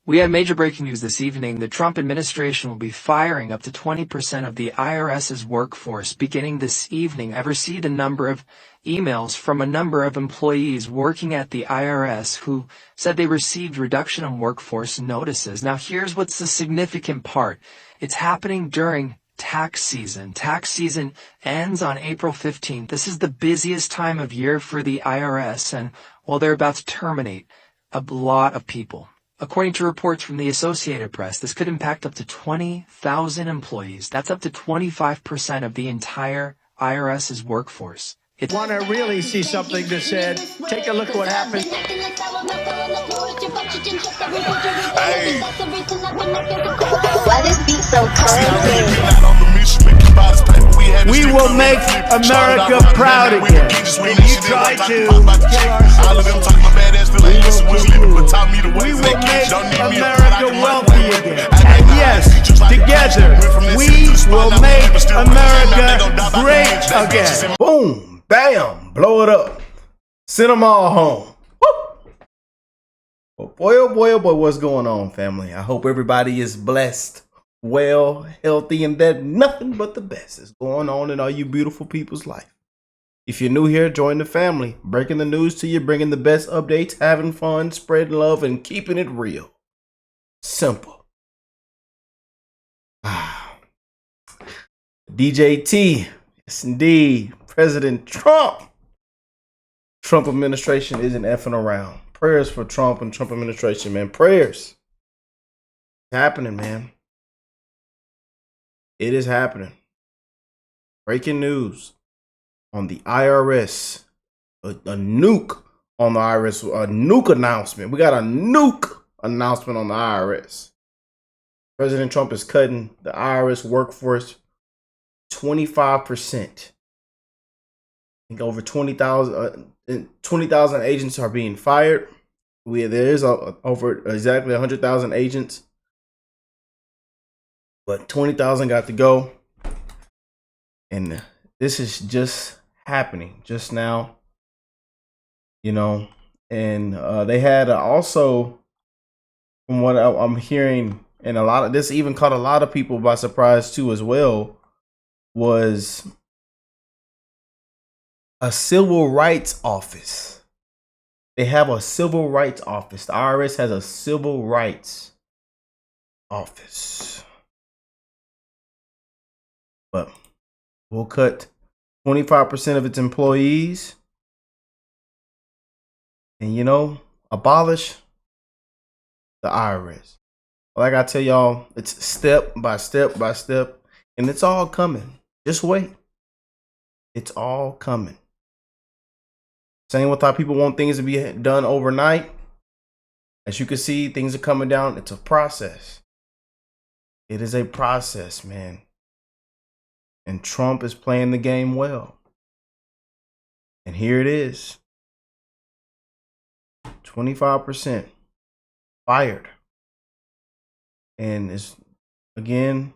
We had major breaking news this evening. The Trump administration will be firing up to 20% of the IRS's workforce beginning this evening. I've received a number of emails from a number of employees working at the IRS who said they received reduction in workforce notices. Now, here's what's the significant part. It's happening during tax season. Tax season ends on April 15th. This is the busiest time of year for the IRS, and well, they're about to terminate a lot of people. According to reports from the Associated Press, this could impact up to 20,000 employees. That's up to 25% of the entire IRS's workforce. If you want to really see something that said, take a look at what happened. Hey. Why this beat so cold? We will make America proud again. And you try to we will make America wealthy again. And yes, together, we will make America great again. Boom, bam, blow it up. Send them all home. Woo! Oh boy, what's going on, family? I hope everybody is blessed, well, healthy, and that nothing but the best is going on in all you beautiful people's life. If you're new here, join the family. Breaking the news to you, bringing the best updates, having fun, spreading love, and keeping it real. Simple. DJT, yes indeed, President Trump. Trump administration isn't effing around. Prayers for Trump and Trump administration, man. Prayers. It's happening, man. It is happening. Breaking news on the IRS. A nuke on the IRS. A nuke announcement. We got a nuke announcement on the IRS. President Trump is cutting the IRS workforce 25%. I think over 20,000 agents are being fired. There is over exactly 100,000 agents, but 20,000 got to go. And this is just happening just now, you know. And they had also, from what I'm hearing, and a lot of this even caught a lot of people by surprise too as well, was a civil rights office. They have a civil rights office. The IRS has a civil rights office. But we'll cut 25% of its employees and, you know, abolish the IRS. Like I tell y'all, it's step by step by step, and it's all coming. Just wait. It's all coming. Same with how people want things to be done overnight. As you can see, things are coming down. It's a process. It is a process, man. And Trump is playing the game well. And here it is. 25% fired. And it's, again,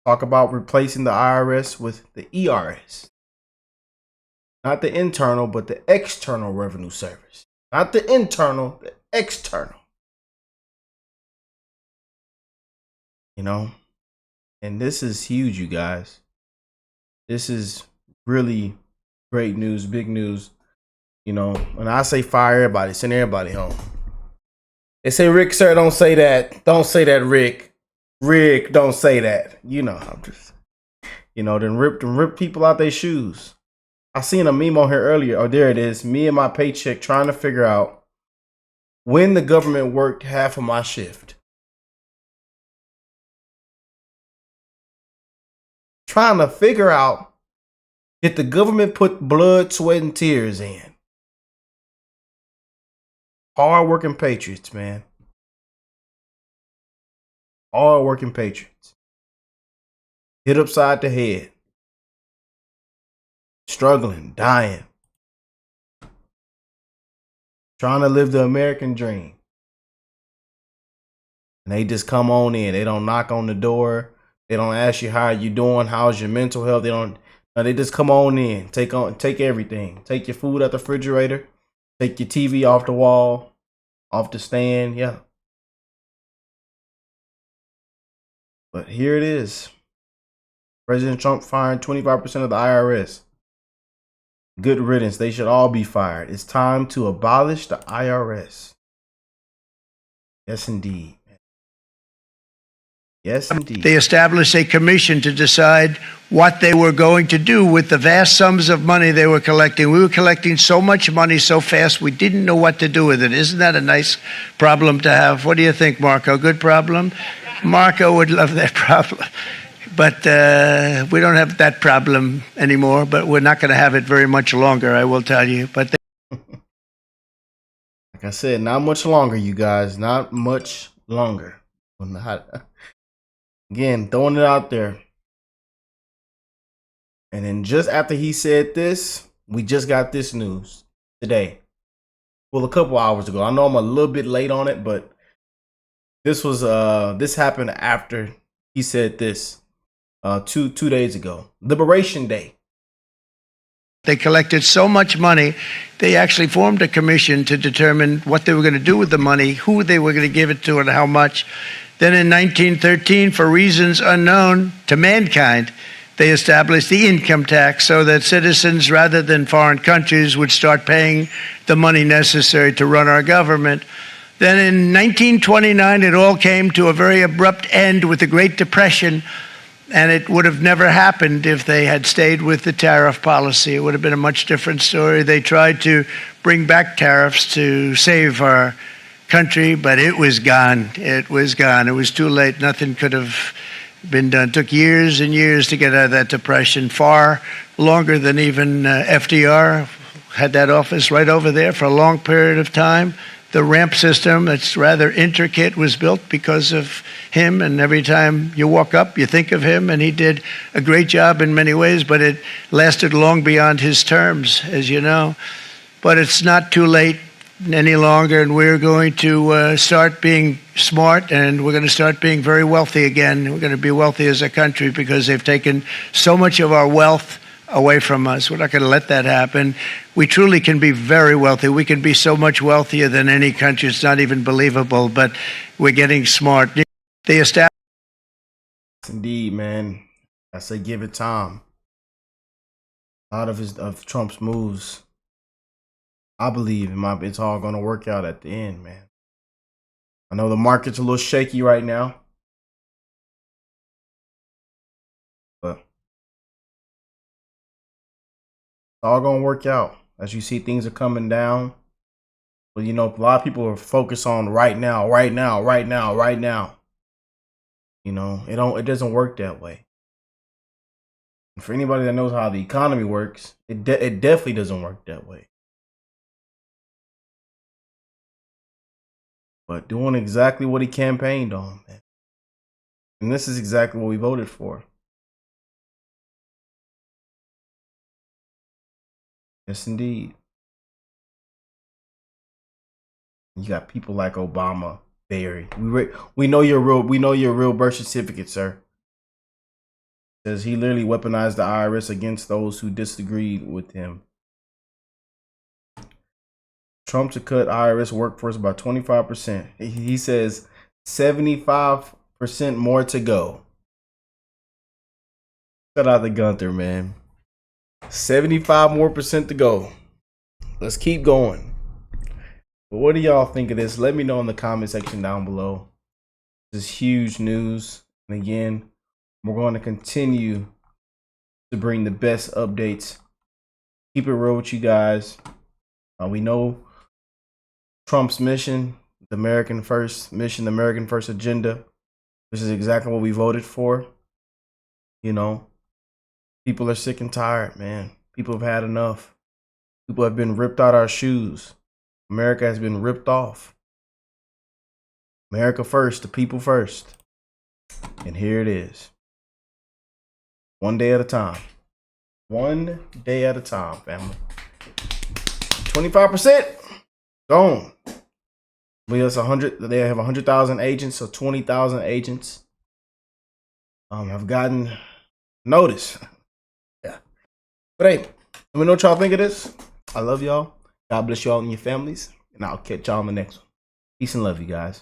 talk about replacing the IRS with the ERS. Not the internal, but the external revenue service. Not the internal, the external. You know? And this is huge, you guys. This is really great news, big news. You know, when I say fire everybody, send everybody home. They say, Rick, sir, don't say that. Don't say that, Rick. Rick, don't say that. You know, I'm just, you know, then rip people out their shoes. I seen a meme on here earlier. Oh, there it is. Me and my paycheck trying to figure out when the government worked half of my shift. Trying to figure out if the government put blood, sweat, and tears in. Hard working patriots, man. Hard working patriots. Hit upside the head. Struggling, dying. Trying to live the American dream. And they just come on in. They don't knock on the door. They don't ask you how you doing, how's your mental health. They just come on in. Take everything. Take your food out the refrigerator. Take your TV off the wall, off the stand. Yeah. But here it is. President Trump firing 25% of the IRS. Good riddance. They should all be fired. It's time to abolish the IRS. Yes, indeed. Yes, indeed. They established a commission to decide what they were going to do with the vast sums of money they were collecting. We were collecting so much money so fast, we didn't know what to do with it. Isn't that a nice problem to have? What do you think, Marco? Good problem? Marco would love that problem. But we don't have that problem anymore, but we're not going to have it very much longer, I will tell you. But like I said, not much longer, you guys. Not much longer. Again, throwing it out there. And then just after he said this, we just got this news today. Well, a couple hours ago. I know I'm a little bit late on it, but this happened after he said this two days ago. Liberation Day. they collected so much money, they actually formed a commission to determine what they were going to do with the money, who they were going to give it to, and how much. Then in 1913, for reasons unknown to mankind, they established the income tax so that citizens, rather than foreign countries, would start paying the money necessary to run our government. Then in 1929, it all came to a very abrupt end with the Great Depression, and it would have never happened if they had stayed with the tariff policy. It would have been a much different story. They tried to bring back tariffs to save our country, but it was gone. It was gone. It was too late. Nothing could have been done. It took years and years to get out of that depression, far longer than even FDR had that office right over there for a long period of time. The ramp system, that's rather intricate, was built because of him, and every time you walk up, you think of him, and he did a great job in many ways, but it lasted long beyond his terms, as you know. But it's not too late any longer, and we're going to start being smart, and we're going to start being very wealthy again. We're going to be wealthy as a country because they've taken so much of our wealth away from us. We're not going to let that happen. We truly can be very wealthy. We can be so much wealthier than any country. It's not even believable, but we're getting smart. They established. Indeed, man. I say give it time. A lot of Trump's moves, I believe it's all going to work out at the end, man. I know the market's a little shaky right now, but it's all going to work out. As you see, things are coming down. But, you know, a lot of people are focused on right now, right now, right now, right now. You know, it doesn't work that way. And for anybody that knows how the economy works, it definitely doesn't work that way. But doing exactly what he campaigned on, man. And this is exactly what we voted for. Yes, indeed. You got people like Obama, Barry. We know you're real. We know your real birth certificate, sir. Says he literally weaponized the IRS against those who disagreed with him. Trump to cut IRS workforce by 25%. He says 75% more to go. Cut out the Gunther, man. 75% more to go. Let's keep going. But what do y'all think of this? Let me know in the comment section down below. This is huge news. And again, we're going to continue to bring the best updates. Keep it real with you guys. We know Trump's mission, the American First mission, the American First agenda, which is exactly what we voted for. You know, people are sick and tired, man. People have had enough. People have been ripped out our shoes. America has been ripped off. America first, the people first. And here it is. One day at a time. One day at a time, family. 25%. Gone. They have 100,000 agents, so 20,000 agents have gotten notice. Yeah. But hey, let me know what y'all think of this. I love y'all. God bless y'all and your families. And I'll catch y'all on the next one. Peace and love, you guys.